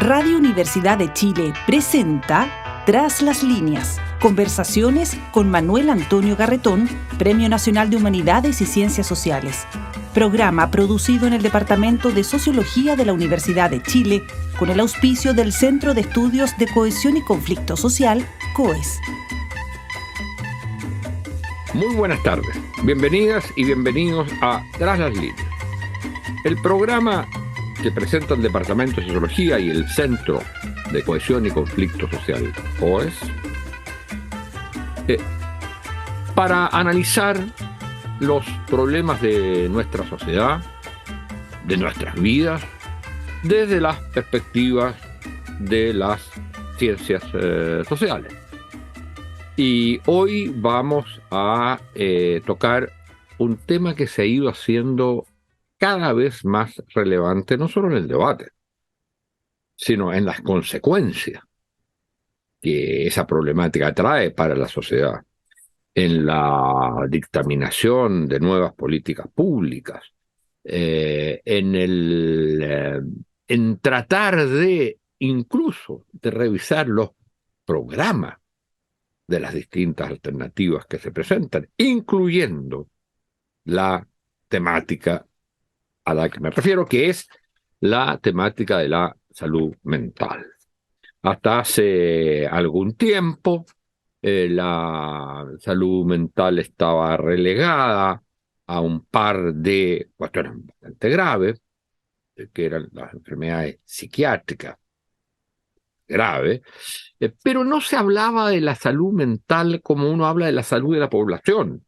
Radio Universidad de Chile presenta Tras las líneas, conversaciones con Manuel Antonio Garretón, Premio Nacional de Humanidades y Ciencias Sociales. Programa producido en el Departamento de Sociología de la Universidad de Chile con el auspicio del Centro de Estudios de Cohesión y Conflicto Social, COES. Muy buenas tardes, bienvenidas y bienvenidos a Tras las líneas, el programa que presenta el Departamento de Sociología y el Centro de Cohesión y Conflicto Social, COES, para analizar los problemas de nuestra sociedad, de nuestras vidas, desde las perspectivas de las ciencias sociales. Y hoy vamos a tocar un tema que se ha ido haciendo cada vez más relevante, no solo en el debate, sino en las consecuencias que esa problemática trae para la sociedad, en la dictaminación de nuevas políticas públicas, en tratar de, incluso, de revisar los programas de las distintas alternativas que se presentan, incluyendo la temática a la que me refiero, que es la temática de la salud mental. Hasta hace algún tiempo, la salud mental estaba relegada a un par de cuestiones bastante graves, que eran las enfermedades psiquiátricas graves, pero no se hablaba de la salud mental como uno habla de la salud de la población,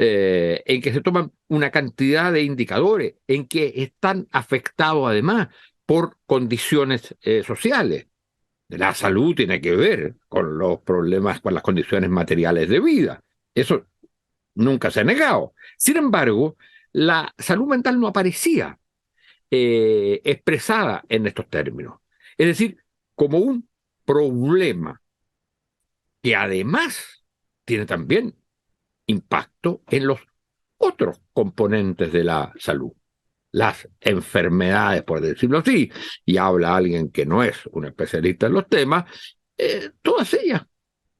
en que se toman una cantidad de indicadores, en que están afectados además por condiciones sociales. La salud tiene que ver con los problemas, con las condiciones materiales de vida. Eso nunca se ha negado. Sin embargo, la salud mental no aparecía expresada en estos términos. Es decir, como un problema que además tiene también impacto en los otros componentes de la salud, las enfermedades, por decirlo así, y habla alguien que no es un especialista en los temas, todas ellas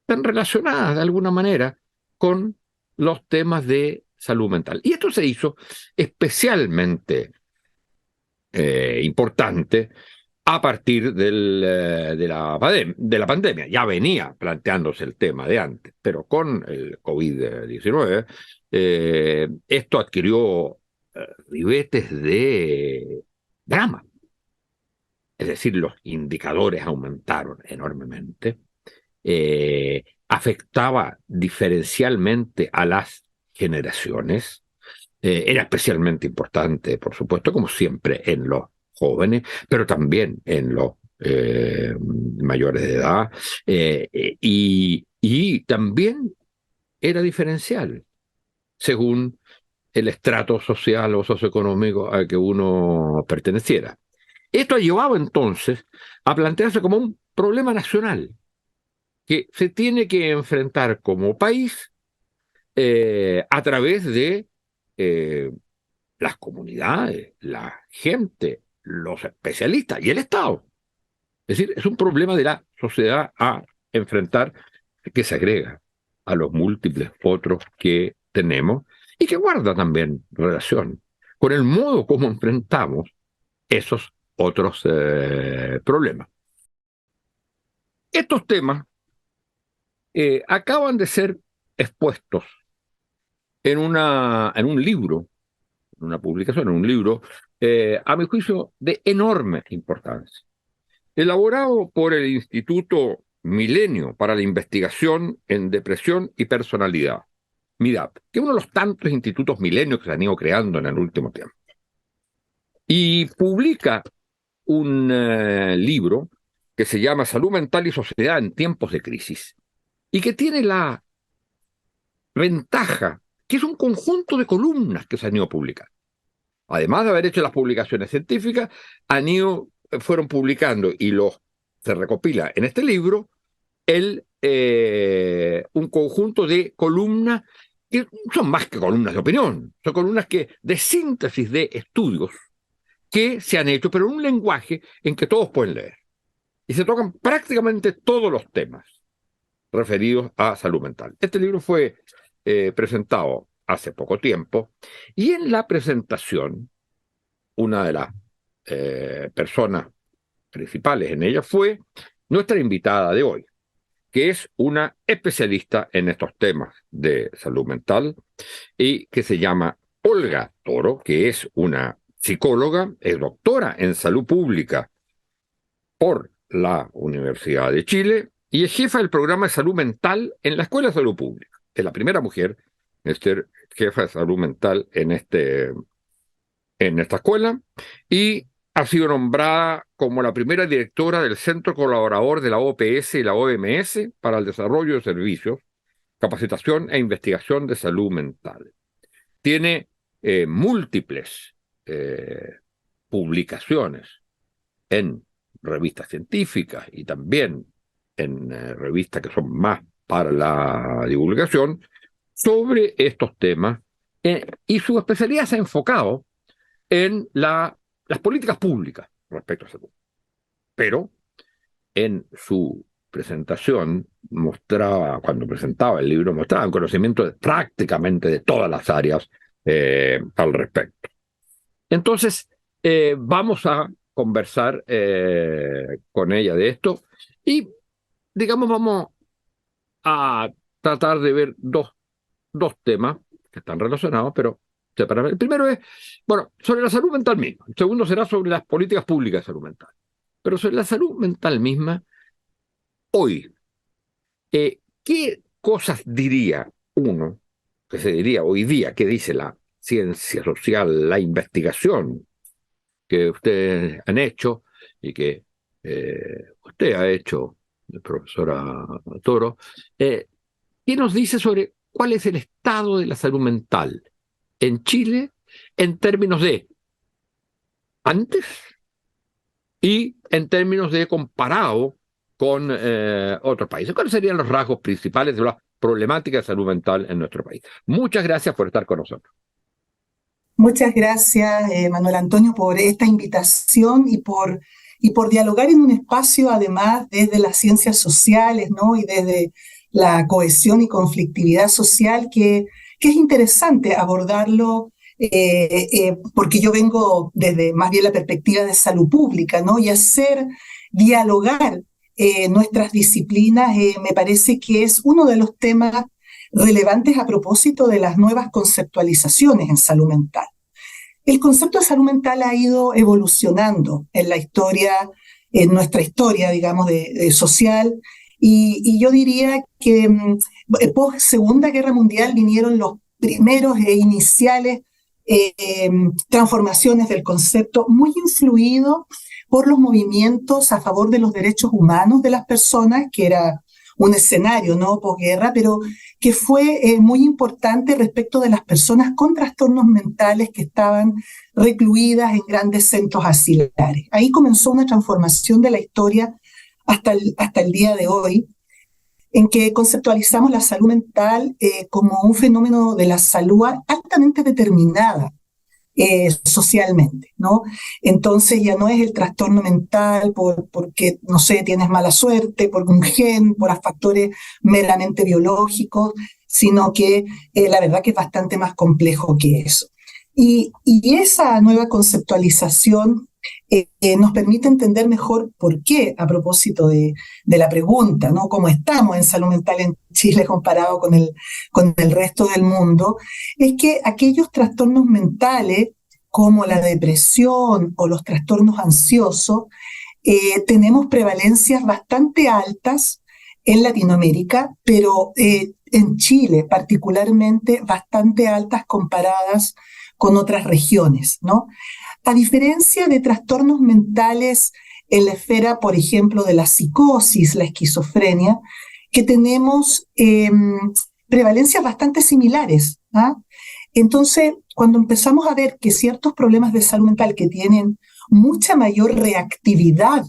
están relacionadas de alguna manera con los temas de salud mental. Y esto se hizo especialmente importante a partir de la pandemia. Ya venía planteándose el tema de antes, pero con el COVID-19 esto adquirió ribetes de drama. Es decir, los indicadores aumentaron enormemente, afectaba diferencialmente a las generaciones, era especialmente importante, por supuesto, como siempre, en los jóvenes, pero también en los mayores de edad, y también era diferencial según el estrato social o socioeconómico al que uno perteneciera. Esto ha llevado entonces a plantearse como un problema nacional que se tiene que enfrentar como país a través de las comunidades, la gente, los especialistas y el Estado. Es decir, es un problema de la sociedad a enfrentar que se agrega a los múltiples otros que tenemos y que guarda también relación con el modo como enfrentamos esos otros problemas. Estos temas acaban de ser expuestos en un libro, en una publicación, en un libro, a mi juicio, de enorme importancia, elaborado por el Instituto Milenio para la Investigación en Depresión y Personalidad, MIDAP, que es uno de los tantos institutos milenios que se han ido creando en el último tiempo. Y publica un libro que se llama Salud Mental y Sociedad en Tiempos de Crisis, y que tiene la ventaja que es un conjunto de columnas que se han ido publicando. Además de haber hecho las publicaciones científicas, fueron publicando, y se recopila en este libro, un conjunto de columnas que son más que columnas de opinión, son columnas de síntesis de estudios que se han hecho, pero en un lenguaje en que todos pueden leer. y se tocan prácticamente todos los temas referidos a salud mental. Este libro fue presentado hace poco tiempo, y en la presentación, una de las personas principales en ella fue nuestra invitada de hoy, que es una especialista en estos temas de salud mental y que se llama Olga Toro, que es una psicóloga, es doctora en salud pública por la Universidad de Chile y es jefa del programa de salud mental en la Escuela de Salud Pública. Es la primera mujer en ser jefa de salud mental en esta escuela, y ha sido nombrada como la primera directora del Centro Colaborador de la OPS y la OMS para el desarrollo de servicios, capacitación e investigación de salud mental. Tiene múltiples publicaciones en revistas científicas y también en revistas que son más para la divulgación sobre estos temas, y su especialidad se ha enfocado en las políticas públicas respecto a salud. Pero en su presentación cuando presentaba el libro, mostraba un conocimiento prácticamente de todas las áreas al respecto. Entonces, vamos a conversar con ella de esto y, digamos, vamos a tratar de ver dos temas que están relacionados, pero separados. El primero es, sobre la salud mental misma. El segundo será sobre las políticas públicas de salud mental. Pero sobre la salud mental misma, hoy, ¿qué cosas diría uno, que se diría hoy día, que dice la ciencia social, la investigación que ustedes han hecho y que usted ha hecho, profesora Toro, ¿qué nos dice sobre cuál es el estado de la salud mental en Chile en términos de antes y en términos de comparado con otros países? ¿Cuáles serían los rasgos principales de la problemática de salud mental en nuestro país? Muchas gracias por estar con nosotros. Muchas gracias, Manuel Antonio, por esta invitación y por dialogar en un espacio, además, desde las ciencias sociales, ¿no? Y desde la cohesión y conflictividad social, que es interesante abordarlo, porque yo vengo desde más bien la perspectiva de salud pública, ¿no? Y hacer dialogar nuestras disciplinas, me parece que es uno de los temas relevantes a propósito de las nuevas conceptualizaciones en salud mental. El concepto de salud mental ha ido evolucionando en la historia, en nuestra historia, digamos, de social, y yo diría que post Segunda Guerra Mundial vinieron los primeros e iniciales transformaciones del concepto, muy influido por los movimientos a favor de los derechos humanos de las personas, que era un escenario, ¿no?, posguerra, pero que fue muy importante respecto de las personas con trastornos mentales que estaban recluidas en grandes centros asilares. Ahí comenzó una transformación de la historia hasta el día de hoy, en que conceptualizamos la salud mental como un fenómeno de la salud altamente determinada socialmente, ¿no? Entonces ya no es el trastorno mental porque, no sé, tienes mala suerte, por un gen, por factores meramente biológicos, sino que la verdad que es bastante más complejo que eso. Y esa nueva conceptualización nos permite entender mejor por qué, a propósito de la pregunta, ¿no?, cómo estamos en salud mental en Chile comparado con el resto del mundo, es que aquellos trastornos mentales como la depresión o los trastornos ansiosos tenemos prevalencias bastante altas en Latinoamérica, pero en Chile particularmente bastante altas comparadas con otras regiones, ¿no? A diferencia de trastornos mentales en la esfera, por ejemplo, de la psicosis, la esquizofrenia, que tenemos prevalencias bastante similares, ¿ah? Entonces, cuando empezamos a ver que ciertos problemas de salud mental que tienen mucha mayor reactividad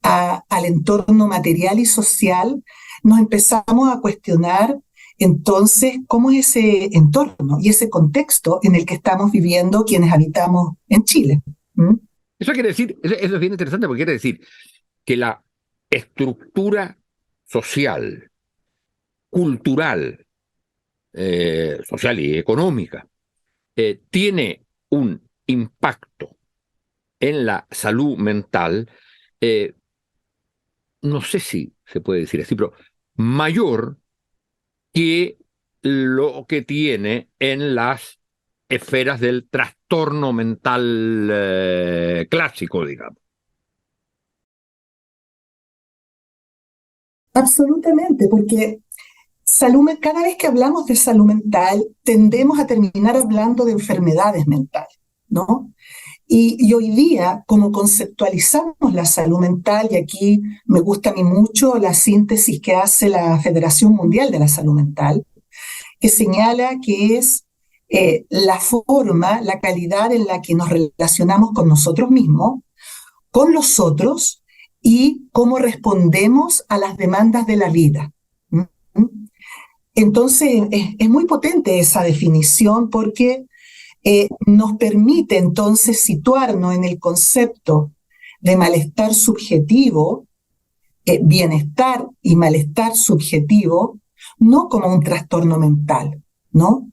al entorno material y social, nos empezamos a cuestionar entonces cómo es ese entorno y ese contexto en el que estamos viviendo quienes habitamos en Chile. Eso quiere decir, eso es bien interesante, porque quiere decir que la estructura social, cultural, social y económica, tiene un impacto en la salud mental, no sé si se puede decir así, pero mayor que lo que tiene en las esferas del trastorno mental clásico, digamos. Absolutamente, porque cada vez que hablamos de salud mental, tendemos a terminar hablando de enfermedades mentales, ¿no? Y hoy día, como conceptualizamos la salud mental, y aquí me gusta a mí mucho la síntesis que hace la Federación Mundial de la Salud Mental, que señala que es la forma, la calidad en la que nos relacionamos con nosotros mismos, con los otros y cómo respondemos a las demandas de la vida. ¿Mm? Entonces, es muy potente esa definición porque nos permite entonces situarnos en el concepto de malestar subjetivo, bienestar y malestar subjetivo, no como un trastorno mental, ¿no?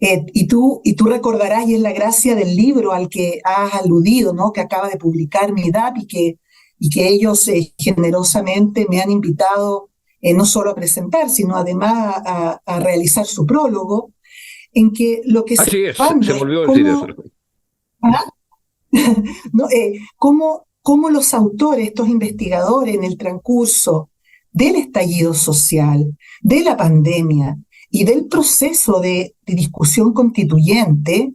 Y tú recordarás, y es la gracia del libro al que has aludido, ¿no? Que acaba de publicar MIDAP y que ellos generosamente me han invitado no solo a presentar, sino además a realizar su prólogo, en que lo que Así se es, manda se me es olvidó decir eso. ¿no? Cómo los autores, estos investigadores, en el transcurso del estallido social, de la pandemia y del proceso de discusión constituyente,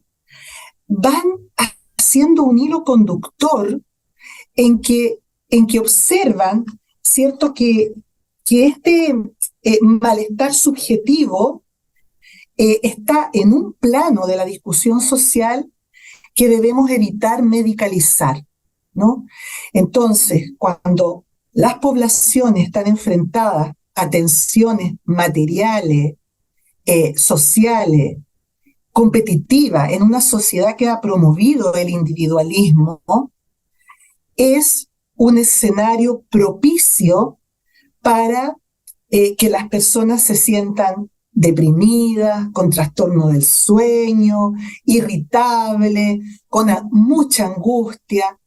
van haciendo un hilo conductor en que observan, ¿cierto?, que este malestar subjetivo está en un plano de la discusión social que debemos evitar medicalizar, ¿no? Entonces, cuando las poblaciones están enfrentadas a tensiones materiales, sociales, competitivas, en una sociedad que ha promovido el individualismo, ¿no? Es un escenario propicio para que las personas se sientan deprimidas, con trastorno del sueño, irritables, con mucha angustia.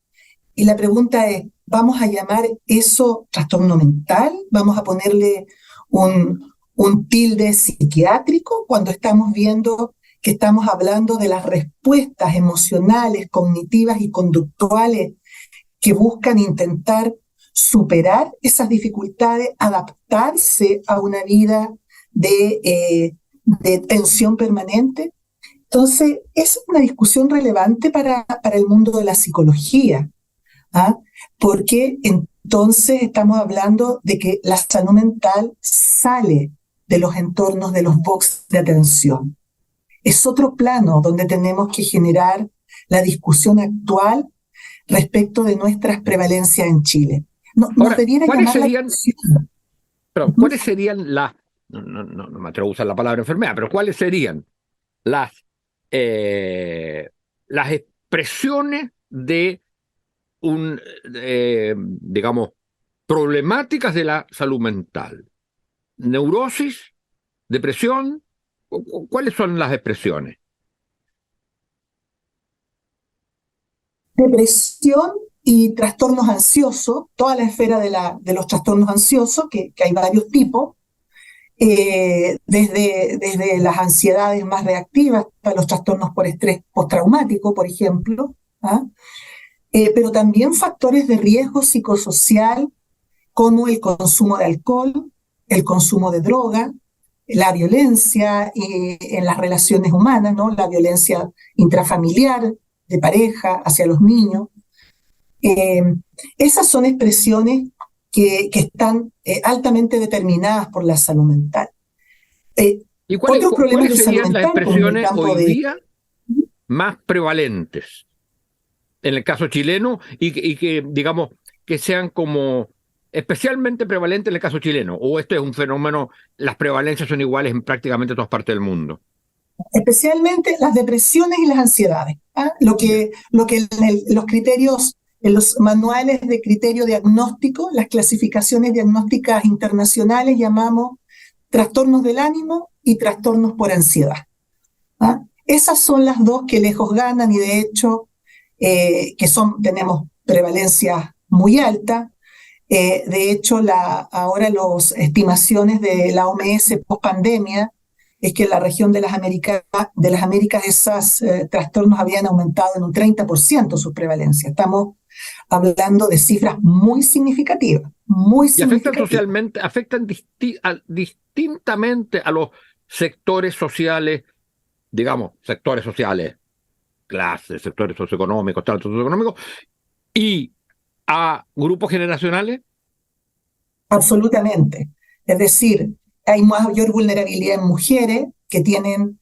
Y la pregunta es, ¿vamos a llamar eso trastorno mental? ¿Vamos a ponerle un tilde psiquiátrico cuando estamos viendo que estamos hablando de las respuestas emocionales, cognitivas y conductuales que buscan intentar superar esas dificultades, adaptarse a una vida de tensión permanente? Entonces, es una discusión relevante para el mundo de la psicología, ¿ah? Porque entonces estamos hablando de que la salud mental sale de los entornos de los box de atención. Es otro plano donde tenemos que generar la discusión actual respecto de nuestras prevalencias en Chile. Nos Ahora, debiera ¿cuáles llamar la serían, atención. ¿cuáles serían las, no me atrevo a usar la palabra enfermedad, pero cuáles serían las, las expresiones de digamos, problemáticas de la salud mental? ¿Neurosis? ¿Depresión? ¿Cuáles son las expresiones? Depresión y trastornos ansiosos, toda la esfera de los trastornos ansiosos, que hay varios tipos, desde las ansiedades más reactivas hasta los trastornos por estrés postraumático, por ejemplo, ¿ah? Pero también factores de riesgo psicosocial como el consumo de alcohol, el consumo de droga, la violencia en las relaciones humanas, ¿no? La violencia intrafamiliar, de pareja, hacia los niños. Esas son expresiones que están altamente determinadas por la salud mental. ¿Y Otros problemas cuáles de salud serían las mental, como en el expresiones campo hoy de... día más prevalentes en el caso chileno y que, digamos, que sean como especialmente prevalentes en el caso chileno? ¿O esto es un fenómeno, las prevalencias son iguales en prácticamente todas partes del mundo? Especialmente las depresiones y las ansiedades, ¿ah? Lo que los criterios en los manuales de criterio diagnóstico, las clasificaciones diagnósticas internacionales, llamamos trastornos del ánimo y trastornos por ansiedad. ¿Ah? Esas son las dos que lejos ganan y de hecho tenemos prevalencia muy alta. De hecho, ahora las estimaciones de la OMS post pandemia es que en la región de las Américas esos trastornos habían aumentado en un 30% su prevalencia. Estamos hablando de cifras muy significativas, muy Y significativas. afectan distintamente a los sectores sociales, digamos, sectores sociales, clases, sectores socioeconómicos, tratos socioeconómicos, y a grupos generacionales. Absolutamente. Es decir, hay mayor vulnerabilidad en mujeres que tienen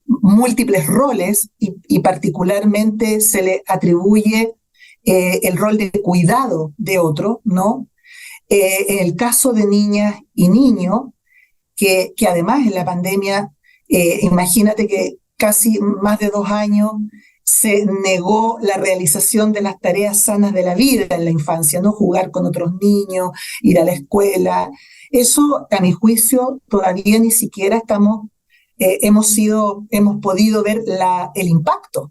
múltiples roles y particularmente se le atribuye el rol de cuidado de otro, ¿no? En el caso de niñas y niños, que además en la pandemia, imagínate que casi más de 2 años se negó la realización de las tareas sanas de la vida en la infancia, ¿no? Jugar con otros niños, ir a la escuela. Eso, a mi juicio, todavía ni siquiera hemos podido ver el impacto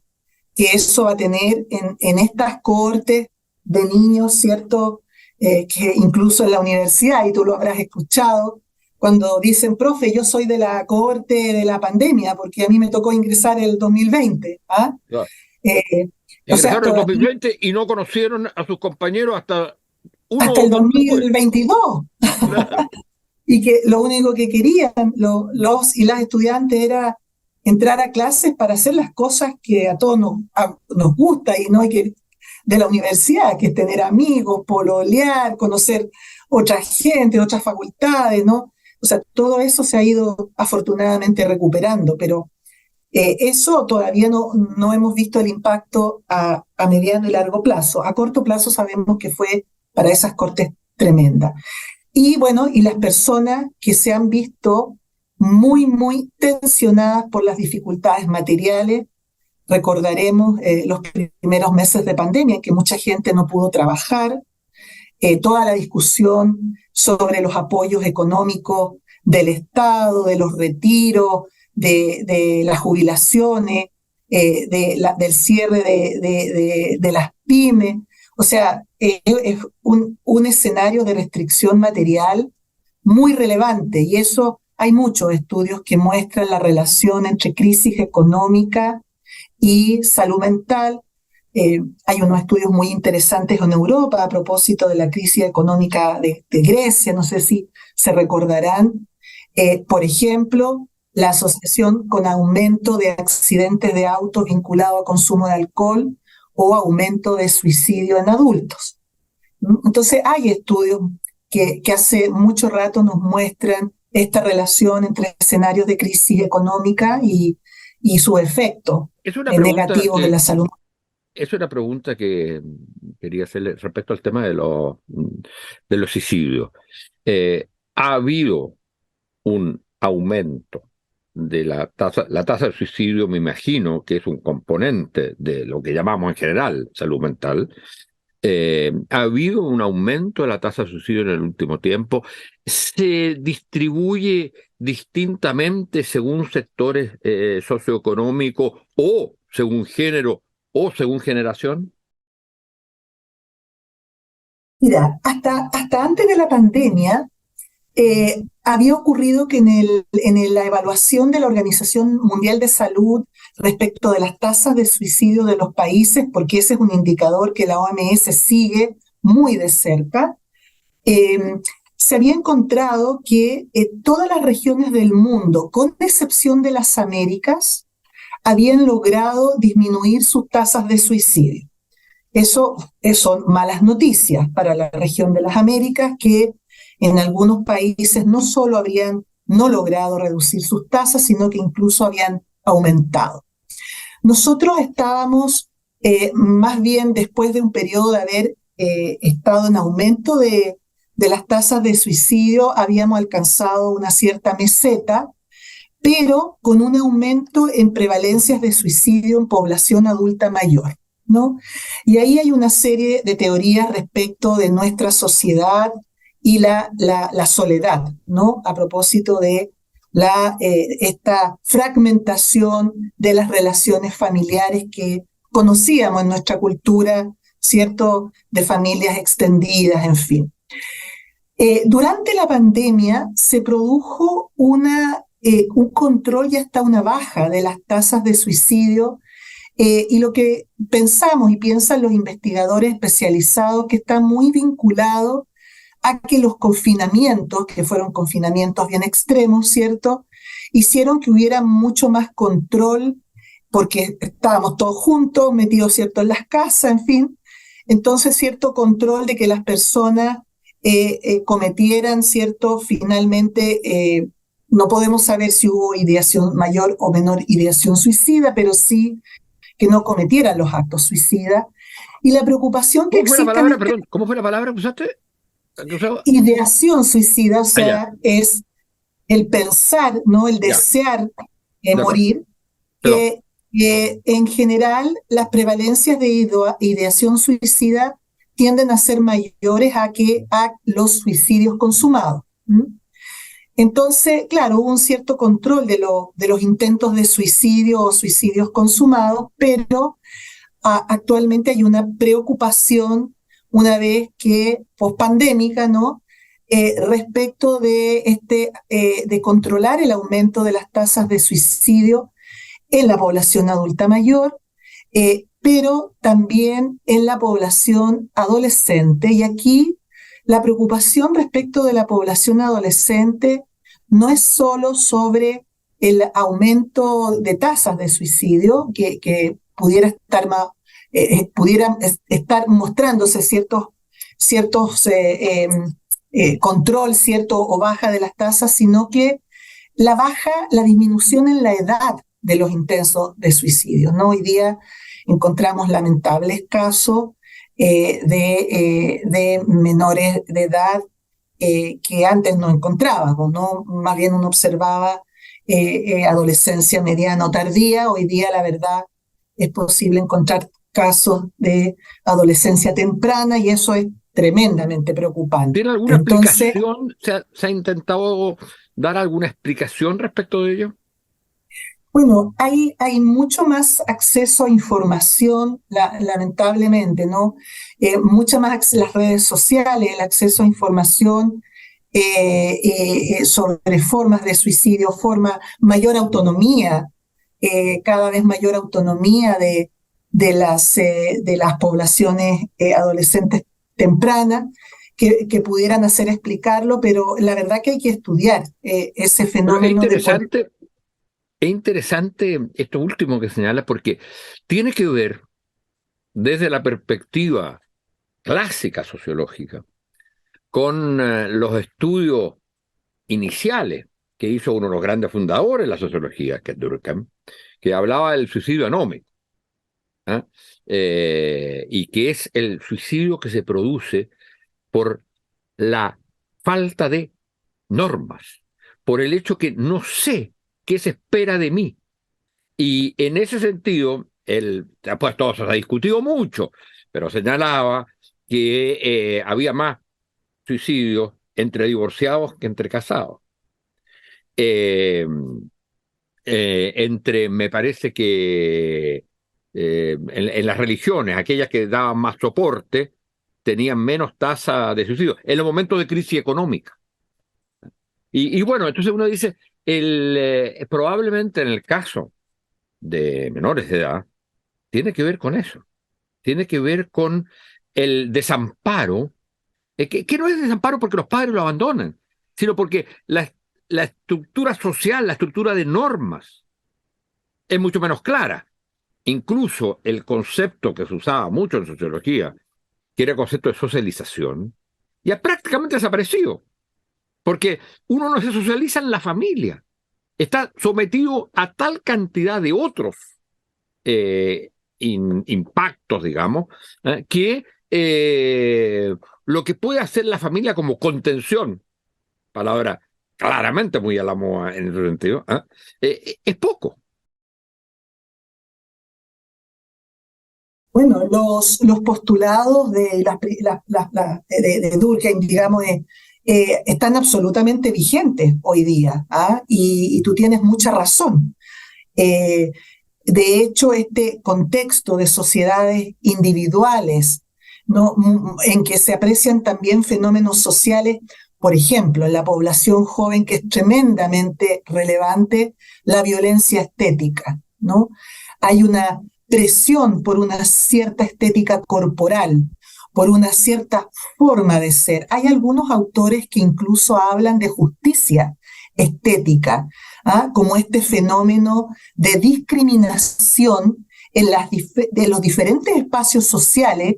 que eso va a tener en estas cohortes de niños, ¿cierto? Que incluso en la universidad, y tú lo habrás escuchado, cuando dicen, profe, yo soy de la cohorte de la pandemia, porque a mí me tocó ingresar el 2020. ¿Ah? Claro. Ingresaron en el 2020 y no conocieron a sus compañeros hasta el 2022. Claro. Y que lo único que querían los y las estudiantes era entrar a clases para hacer las cosas que a todos nos gusta y no hay que de la universidad, que es tener amigos, pololear, conocer otra gente, otras facultades, ¿no? O sea, todo eso se ha ido afortunadamente recuperando, pero eso todavía no hemos visto el impacto a mediano y largo plazo. A corto plazo sabemos que fue para esas cortes tremenda. Y bueno, y las personas que se han visto muy, muy tensionadas por las dificultades materiales. Recordaremos los primeros meses de pandemia en que mucha gente no pudo trabajar, toda la discusión sobre los apoyos económicos del Estado, de los retiros, de las jubilaciones, del cierre de las pymes. O sea, es un escenario de restricción material muy relevante y eso hay muchos estudios que muestran la relación entre crisis económica y salud mental. Hay unos estudios muy interesantes en Europa a propósito de la crisis económica de Grecia, no sé si se recordarán. Por ejemplo, la asociación con aumento de accidentes de autos vinculado a consumo de alcohol o aumento de suicidio en adultos. Entonces hay estudios que hace mucho rato nos muestran esta relación entre escenarios de crisis económica y su efecto negativo en la salud. Es una pregunta que quería hacerle respecto al tema de los suicidios. ¿Ha habido un aumento de la tasa de suicidio? Me imagino que es un componente de lo que llamamos en general salud mental. ¿Ha habido un aumento de la tasa de suicidio en el último tiempo? ¿Se distribuye distintamente según sectores socioeconómicos o según género o según generación? Mira, hasta antes de la pandemia había ocurrido que en la evaluación de la Organización Mundial de Salud respecto de las tasas de suicidio de los países, porque ese es un indicador que la OMS sigue muy de cerca, se había encontrado que todas las regiones del mundo, con excepción de las Américas, habían logrado disminuir sus tasas de suicidio. Eso son malas noticias para la región de las Américas, que en algunos países no solo habían no logrado reducir sus tasas, sino que incluso habían aumentado. Nosotros estábamos más bien después de un periodo de haber estado en aumento de las tasas de suicidio, habíamos alcanzado una cierta meseta, pero con un aumento en prevalencias de suicidio en población adulta mayor. ¿no? Y ahí hay una serie de teorías respecto de nuestra sociedad y la soledad, ¿no? A propósito de esta fragmentación de las relaciones familiares que conocíamos en nuestra cultura, ¿cierto? De familias extendidas, en fin. Durante la pandemia se produjo un control y hasta una baja de las tasas de suicidio, y lo que pensamos y piensan los investigadores especializados que está muy vinculado a que los confinamientos, que fueron confinamientos bien extremos, ¿cierto?, hicieron que hubiera mucho más control porque estábamos todos juntos, metidos, ¿cierto?, en las casas, en fin. Entonces, cierto control de que las personas cometieran, ¿cierto?, finalmente, no podemos saber si hubo ideación mayor o menor ideación suicida, pero sí que no cometieran los actos suicidas. Y la preocupación que existe... ¿Cómo fue la palabra que usaste? Ideación suicida, o sea, ya. es el pensar, ¿no? El desear morir, que en general las prevalencias de ideación suicida tienden a ser mayores a los suicidios consumados. Entonces, claro, hubo un cierto control de los intentos de suicidio o suicidios consumados, pero actualmente hay una preocupación, una vez que pospandémica, ¿no? Respecto de controlar el aumento de las tasas de suicidio en la población adulta mayor, pero también en la población adolescente. Y aquí la preocupación respecto de la población adolescente no es solo sobre el aumento de tasas de suicidio, que pudiera estar mostrándose ciertos control, cierto, o baja de las tasas, sino que la disminución en la edad de los intentos de suicidio, ¿no? Hoy día encontramos lamentables casos de menores de edad que antes no encontrábamos, ¿no? Más bien uno observaba adolescencia mediana o tardía. Hoy día, la verdad, es posible encontrar casos de adolescencia temprana y eso es tremendamente preocupante. ¿Tiene alguna explicación? ¿Se ha intentado dar alguna explicación respecto de ello? Bueno, hay mucho más acceso a información, lamentablemente, ¿no? Mucha más las redes sociales, el acceso a información sobre formas de suicidio, mayor autonomía, cada vez mayor autonomía de las poblaciones adolescentes tempranas que pudieran hacer explicarlo, pero la verdad que hay que estudiar ese fenómeno. Es interesante esto último que señala, porque tiene que ver desde la perspectiva clásica sociológica con los estudios iniciales que hizo uno de los grandes fundadores de la sociología, que es Durkheim, que hablaba del suicidio anómico, y que es el suicidio que se produce por la falta de normas, por el hecho que no sé qué se espera de mí. Y en ese sentido, pues todo se ha discutido mucho, pero señalaba que había más suicidios entre divorciados que entre casados. Me parece que en las religiones, aquellas que daban más soporte, tenían menos tasa de suicidio en los momentos de crisis económica. Y bueno, entonces uno dice, probablemente en el caso de menores de edad, tiene que ver con eso, tiene que ver con el desamparo, que no es desamparo porque los padres lo abandonan, sino porque la estructura social, la estructura de normas es mucho menos clara. Incluso el concepto que se usaba mucho en sociología, que era el concepto de socialización, ya prácticamente desaparecido, porque uno no se socializa en la familia, está sometido a tal cantidad de otros impactos, digamos, que lo que puede hacer la familia como contención, palabra claramente muy a la moda en ese sentido, es poco. Bueno, los postulados de Durkheim, digamos, están absolutamente vigentes hoy día, ¿ah? Y tú tienes mucha razón. Eh, de hecho, este contexto de sociedades individuales, ¿no? En que se aprecian también fenómenos sociales, por ejemplo, en la población joven, que es tremendamente relevante, la violencia estética, ¿no? Hay una presión por una cierta estética corporal, por una cierta forma de ser. Hay algunos autores que incluso hablan de justicia estética, ¿ah? Como este fenómeno de discriminación de los diferentes espacios sociales,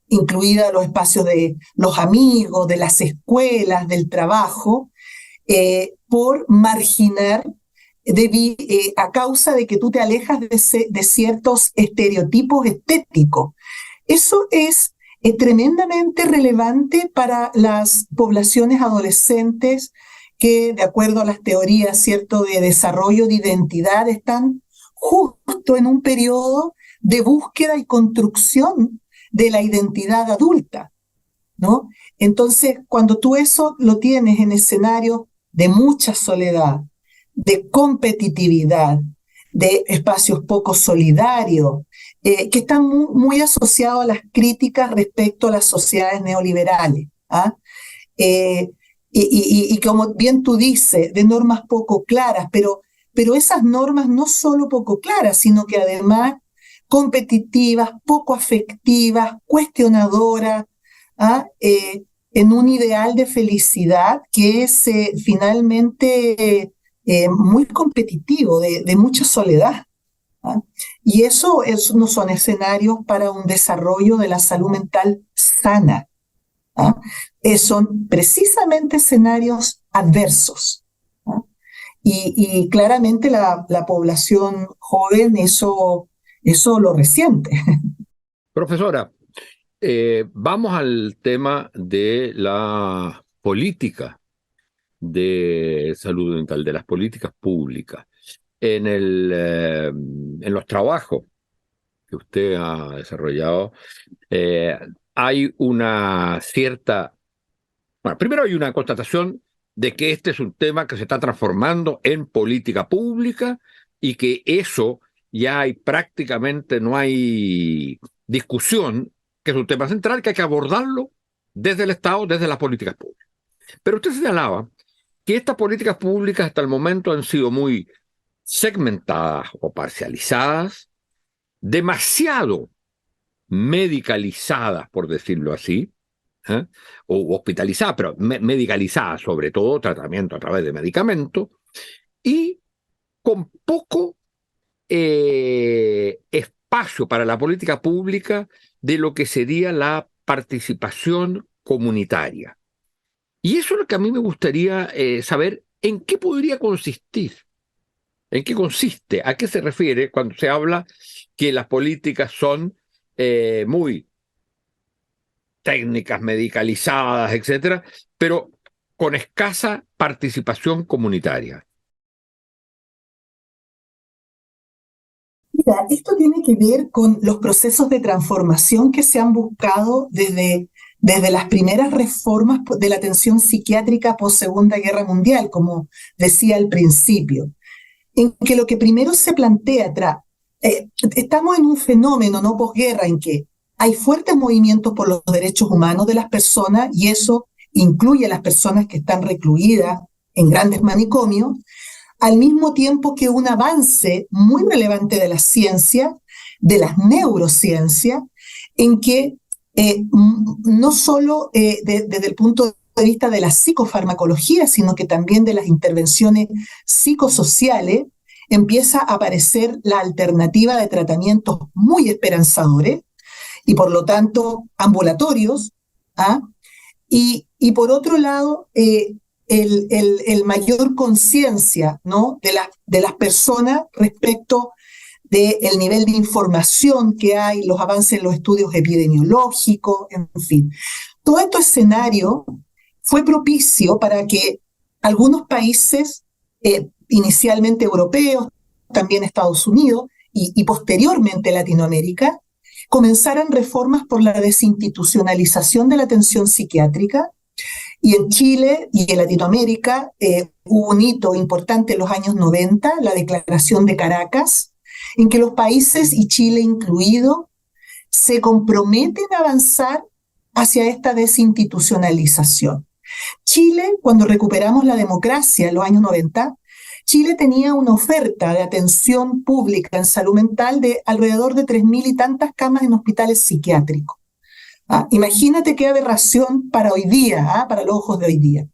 incluidos los espacios de los amigos, de las escuelas, del trabajo, por marginar a causa de que tú te alejas de ciertos estereotipos estéticos. Eso es tremendamente relevante para las poblaciones adolescentes que, de acuerdo a las teorías, ¿cierto?, de desarrollo de identidad, están justo en un periodo de búsqueda y construcción de la identidad adulta, ¿no? Entonces, cuando tú eso lo tienes en escenarios de mucha soledad, de competitividad, de espacios poco solidarios, que están muy asociados a las críticas respecto a las sociedades neoliberales, ¿ah? Y como bien tú dices, de normas poco claras, pero esas normas no solo poco claras, sino que además competitivas, poco afectivas, cuestionadoras, ¿ah? En un ideal de felicidad que es finalmente muy competitivo, de mucha soledad, ¿ah? Y eso no son escenarios para un desarrollo de la salud mental sana, ¿ah? Son precisamente escenarios adversos, ¿ah? Y claramente la población joven eso lo resiente. Profesora, vamos al tema de la política de salud mental, de las políticas públicas. En los trabajos que usted ha desarrollado, hay una cierta... Bueno, primero hay una constatación de que este es un tema que se está transformando en política pública y que eso ya prácticamente no hay discusión, que es un tema central que hay que abordarlo desde el Estado, desde las políticas públicas. Pero usted señalaba que estas políticas públicas hasta el momento han sido muy segmentadas o parcializadas, demasiado medicalizadas, por decirlo así, ¿eh? O hospitalizadas, pero medicalizadas, sobre todo tratamiento a través de medicamentos, y con poco espacio para la política pública de lo que sería la participación comunitaria. Y eso es lo que a mí me gustaría saber en qué podría consistir, en qué consiste, a qué se refiere cuando se habla que las políticas son muy técnicas, medicalizadas, etcétera, pero con escasa participación comunitaria. Mira, esto tiene que ver con los procesos de transformación que se han buscado desde las primeras reformas de la atención psiquiátrica post Segunda Guerra Mundial, como decía al principio, en que lo que primero se plantea estamos en un fenómeno no posguerra en que hay fuertes movimientos por los derechos humanos de las personas, y eso incluye a las personas que están recluidas en grandes manicomios, al mismo tiempo que un avance muy relevante de la ciencia, de las neurociencias, en que no solo desde el punto de vista de la psicofarmacología, sino que también de las intervenciones psicosociales, empieza a aparecer la alternativa de tratamientos muy esperanzadores y por lo tanto ambulatorios, ¿ah? Y por otro lado, el mayor conciencia, ¿no?, de las personas respecto del nivel de información que hay, los avances en los estudios epidemiológicos, en fin. Todo este escenario fue propicio para que algunos países, inicialmente europeos, también Estados Unidos y posteriormente Latinoamérica, comenzaran reformas por la desinstitucionalización de la atención psiquiátrica. Y en Chile y en Latinoamérica hubo un hito importante en los años 90, la Declaración de Caracas, en que los países, y Chile incluido, se comprometen a avanzar hacia esta desinstitucionalización. Chile, cuando recuperamos la democracia en los años 90, Chile tenía una oferta de atención pública en salud mental de alrededor de 3.000 y tantas camas en hospitales psiquiátricos. Imagínate qué aberración para hoy día, para los ojos de hoy día.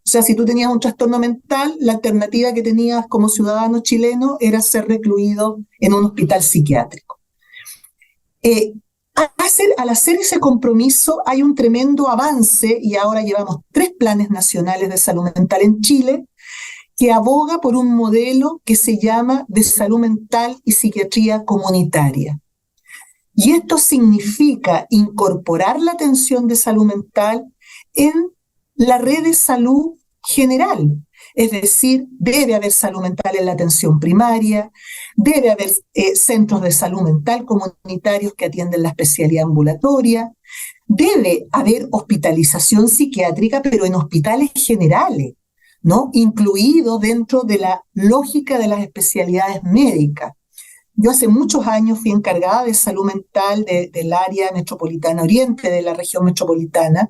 O sea, si tú tenías un trastorno mental, la alternativa que tenías como ciudadano chileno era ser recluido en un hospital psiquiátrico. Al hacer ese compromiso hay un tremendo avance, y ahora llevamos 3 planes nacionales de salud mental en Chile, que aboga por un modelo que se llama de salud mental y psiquiatría comunitaria. Y esto significa incorporar la atención de salud mental en la red de salud general. Es decir, debe haber salud mental en la atención primaria, debe haber centros de salud mental comunitarios que atienden la especialidad ambulatoria, debe haber hospitalización psiquiátrica, pero en hospitales generales, ¿no? Incluido dentro de la lógica de las especialidades médicas. Yo hace muchos años fui encargada de salud mental del área metropolitana oriente, de la región metropolitana,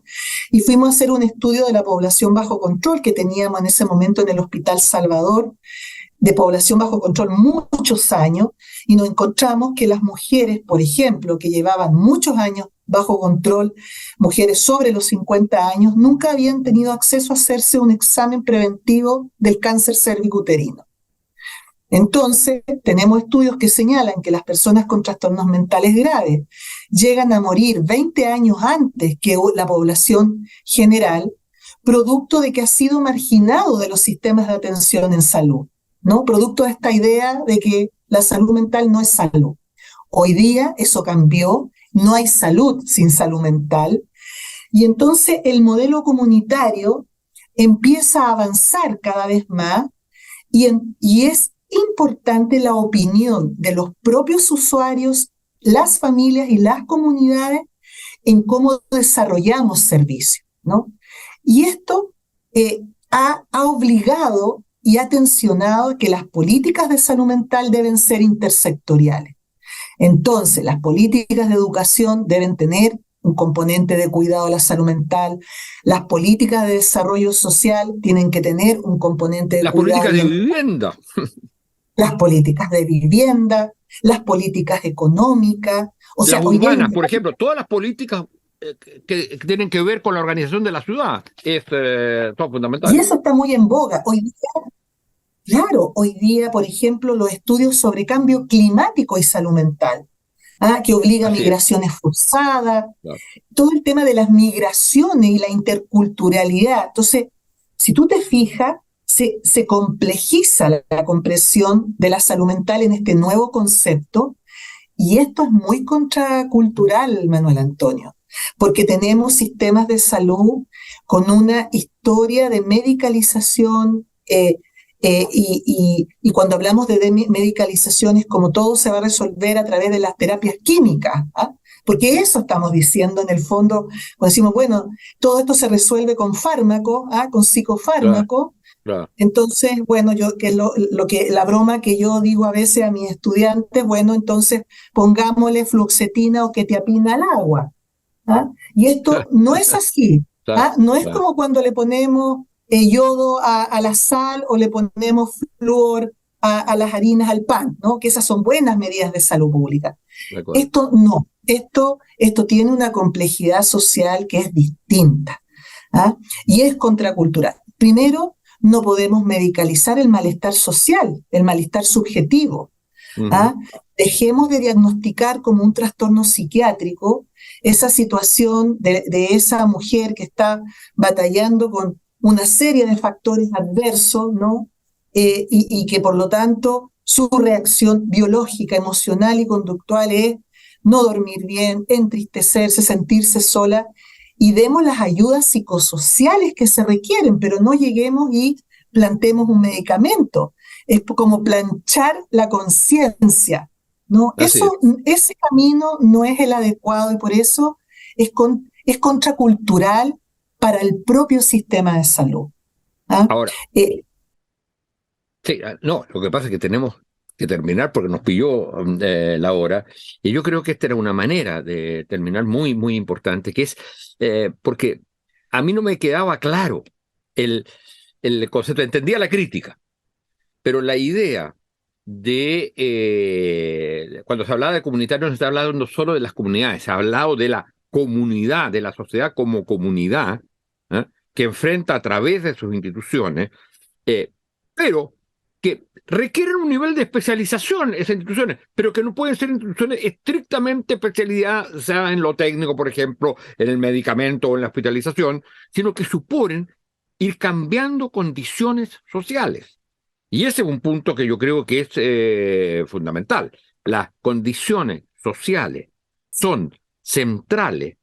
y fuimos a hacer un estudio de la población bajo control que teníamos en ese momento en el Hospital Salvador, de población bajo control muchos años, y nos encontramos que las mujeres, por ejemplo, que llevaban muchos años bajo control, mujeres sobre los 50 años, nunca habían tenido acceso a hacerse un examen preventivo del cáncer cervicuterino. Entonces, tenemos estudios que señalan que las personas con trastornos mentales graves llegan a morir 20 años antes que la población general, producto de que ha sido marginado de los sistemas de atención en salud, ¿no? Producto de esta idea de que la salud mental no es salud. Hoy día eso cambió, no hay salud sin salud mental, y entonces el modelo comunitario empieza a avanzar cada vez más, y es importante la opinión de los propios usuarios, las familias y las comunidades en cómo desarrollamos servicios, ¿no? Y esto ha obligado y ha tensionado que las políticas de salud mental deben ser intersectoriales. Entonces, las políticas de educación deben tener un componente de cuidado de la salud mental, las políticas de desarrollo social tienen que tener un componente de cuidado. Las políticas de vivienda. Las políticas de vivienda, las políticas económicas. O sea, las urbanas, por ejemplo, todas las políticas que tienen que ver con la organización de la ciudad es todo fundamental. Y eso está muy en boga. Hoy día, por ejemplo, los estudios sobre cambio climático y salud mental, que obliga a migraciones forzadas, claro. Todo el tema de las migraciones y la interculturalidad. Entonces, si tú te fijas, se complejiza la comprensión de la salud mental en este nuevo concepto, y esto es muy contracultural, Manuel Antonio, porque tenemos sistemas de salud con una historia de medicalización, y cuando hablamos de medicalización es como todo se va a resolver a través de las terapias químicas, porque eso estamos diciendo en el fondo, cuando decimos, bueno, todo esto se resuelve con fármaco, con psicofármaco. Claro. Entonces, bueno, la broma que yo digo a veces a mis estudiantes, bueno, entonces pongámosle fluoxetina o quetiapina al agua. Y esto no es así. No es como cuando le ponemos yodo a la sal o le ponemos flúor a las harinas al pan, ¿no? Que esas son buenas medidas de salud pública. Esto no. Esto tiene una complejidad social que es distinta, y es contracultural. Primero, no podemos medicalizar el malestar social, el malestar subjetivo. Dejemos de diagnosticar como un trastorno psiquiátrico esa situación de esa mujer que está batallando con una serie de factores adversos, ¿no? Y que por lo tanto su reacción biológica, emocional y conductual es no dormir bien, entristecerse, sentirse sola, y demos las ayudas psicosociales que se requieren, pero no lleguemos y plantemos un medicamento. Es como planchar la conciencia, ¿no? Así es. Ese camino no es el adecuado y por eso es contracultural para el propio sistema de salud. ¿Ah? Ahora, sí, no, lo que pasa es que tenemos que terminar porque nos pilló la hora, y yo creo que esta era una manera de terminar muy, muy importante, que es porque a mí no me quedaba claro el, el concepto, entendía la crítica, pero la idea de, cuando se hablaba de comunitario, no se está hablando solo de las comunidades, se ha hablado de la comunidad, de la sociedad como comunidad, ¿eh? Que enfrenta a través de sus instituciones, eh, pero que requieren un nivel de especialización esas instituciones, pero que no pueden ser instituciones estrictamente especializadas, sea en lo técnico, por ejemplo, en el medicamento o en la hospitalización, sino que suponen ir cambiando condiciones sociales. Y ese es un punto que yo creo que es fundamental. Las condiciones sociales son centrales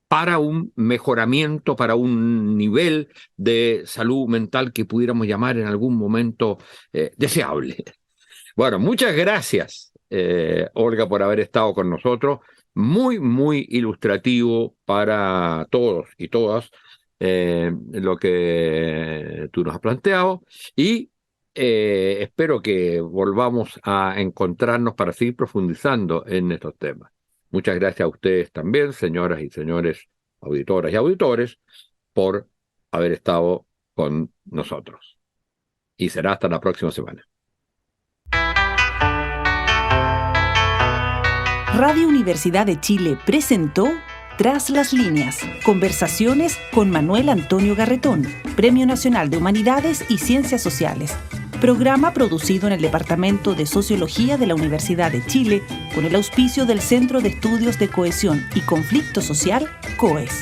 para un mejoramiento, para un nivel de salud mental que pudiéramos llamar en algún momento deseable. Bueno, muchas gracias, Olga, por haber estado con nosotros. Muy, muy ilustrativo para todos y todas lo que tú nos has planteado, y espero que volvamos a encontrarnos para seguir profundizando en estos temas. Muchas gracias a ustedes también, señoras y señores auditoras y auditores, por haber estado con nosotros. Y será hasta la próxima semana. Radio Universidad de Chile presentó Tras las líneas, conversaciones con Manuel Antonio Garretón, Premio Nacional de Humanidades y Ciencias Sociales. Programa producido en el Departamento de Sociología de la Universidad de Chile con el auspicio del Centro de Estudios de Cohesión y Conflicto Social, COES.